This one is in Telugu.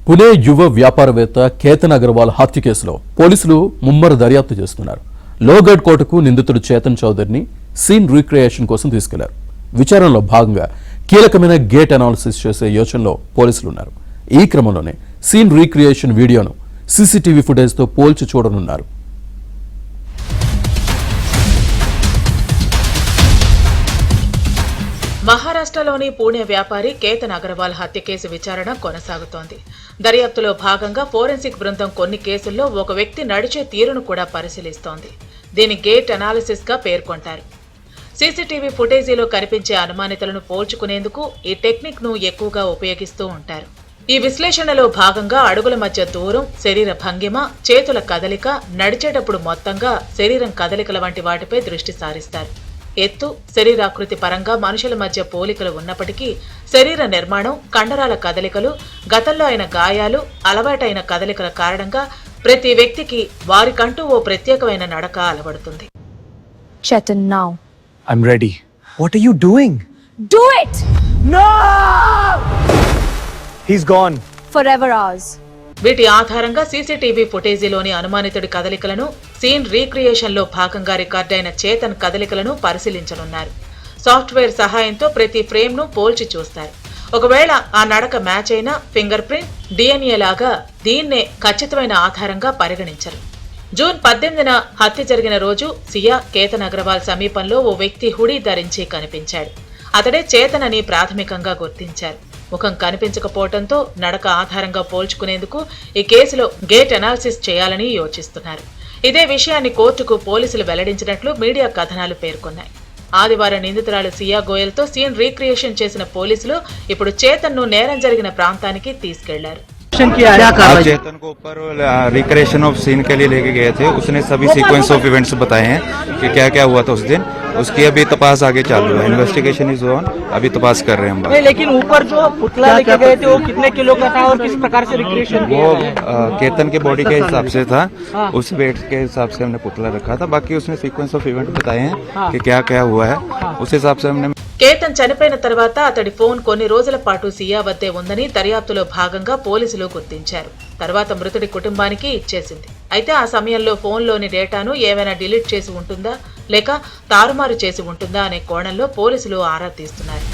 పుణే యువ వ్యాపారవేత్త కేతన్ అగర్వాల్ హత్య కేసులో పోలీసులు ముమ్మర దర్యాప్తు చేస్తున్నారు. లోగఢ్ కోటకు నిందితుడు చేతన్ చౌదరిని సీన్ రీక్రియేషన్ కోసం తీసుకెళ్లారు. విచారణలో భాగంగా కీలకమైన గేట్ అనాలిసిస్ చేసే యోచనలో పోలీసులు ఉన్నారు. ఈ క్రమంలోనే సీన్ రీక్రియేషన్ వీడియోను సీసీటీవీ ఫుటేజ్తో పోల్చి చూడనున్నారు. మహారాష్ట్రలోని పూణే వ్యాపారి కేతన్ అగర్వాల్ హత్య కేసు విచారణ కొనసాగుతోంది. దర్యాప్తులో భాగంగా ఫోరెన్సిక్ బృందం కొన్ని కేసుల్లో ఒక వ్యక్తి నడిచే తీరును కూడా పరిశీలిస్తోంది. దీని గేట్ అనాలిసిస్ గా పేర్కొంటారు. సీసీటీవీ ఫుటేజీలో కనిపించే అనుమానితులను పోల్చుకునేందుకు ఈ టెక్నిక్ ను ఎక్కువగా ఉపయోగిస్తూ ఉంటారు. ఈ విశ్లేషణలో భాగంగా అడుగుల మధ్య దూరం, శరీర భంగిమ, చేతుల కదలిక, నడిచేటప్పుడు మొత్తంగా శరీరం కదలికల వంటి వాటిపై దృష్టి సారిస్తారు. ఎత్తు, శరీరాకృతి పరంగా మనుషుల మధ్య పోలికలు ఉన్నప్పటికీ శరీర నిర్మాణం, కండరాల కదలికలు, గతంలో అయిన గాయాలు, అలవాటైన కదలికల కారణంగా ప్రతి వ్యక్తికి వారికంటూ ఓ ప్రత్యేకమైన నడక అలవడుతుంది. Chetan, now. I'm ready. What are you doing? Do it! No! He's gone. Forever ours. వీటి ఆధారంగా సీసీటీవీ ఫుటేజీలోని అనుమానితుడి కదలికలను, సీన్ రీక్రియేషన్ లో భాగంగా రికార్డైన చేతన్ కదలికలను పరిశీలించనున్నారు. సాఫ్ట్వేర్ సహాయంతో ప్రతి ఫ్రేమ్ ను పోల్చి చూస్తారు. ఒకవేళ ఆ నడక మ్యాచ్ అయినా ఫింగర్ ప్రింట్, డిఎన్ఏ లాగా దీన్నే ఖచ్చితమైన ఆధారంగా పరిగణించరు. జూన్ 18న హత్య జరిగిన రోజు సియా కేతన్ అగర్వాల్ సమీపంలో ఓ వ్యక్తి హుడీ ధరించి కనిపించాడు. అతడే చేతన్ అని ప్రాథమికంగా గుర్తించారు. ముఖం కనిపించకపోవడంతో నడక ఆధారంగా పోల్చుకునేందుకు ఈ కేసులో గేట్ అనాలిసిస్ చేయాలని యోచిస్తున్నారు. ఇదే విషయాన్ని కోర్టుకు పోలీసులు వెల్లడించినట్లు మీడియా కథనాలు పేర్కొన్నాయి. ఆదివారం నిందితురాలు సియా గోయల్తో సీన్ రీక్రియేషన్ చేసిన పోలీసులు ఇప్పుడు చేతన్ను నేరం జరిగిన ప్రాంతానికి తీసుకెళ్లారు. चेतन को ऊपर रिक्रिएशन ऑफ सीन के लिए लेके गए थे. उसने सभी सीक्वेंस ऑफ इवेंट्स बताए हैं कि क्या क्या हुआ था उस दिन. उसकी अभी तपास आगे चालू है. Investigation is on. अभी तपास कर रहे हैं हम. नहीं, लेकिन ऊपर जो पुतला लेके गए थे वो कितने किलो का था और किस प्रकार से रिक्रिएशन वो केतन के बॉडी के हिसाब से था. उस वेट के हिसाब से हमने पुतला रखा था. बाकी उसने सीक्वेंस ऑफ इवेंट बताए हैं कि क्या क्या हुआ है. उस हिसाब से हमने కేతన్ చనిపోయిన తర్వాత అతడి ఫోన్ కొన్ని రోజుల పాటు సియా వద్దే ఉందని దర్యాప్తులో భాగంగా పోలీసులు గుర్తించారు. తర్వాత మృతుడి కుటుంబానికి ఇచ్చేసింది. అయితే ఆ సమయంలో ఫోన్లోని డేటాను ఏమైనా డిలీట్ చేసి ఉంటుందా లేక తారుమారు చేసి ఉంటుందా అనే కోణంలో పోలీసులు ఆరా తీస్తున్నారు.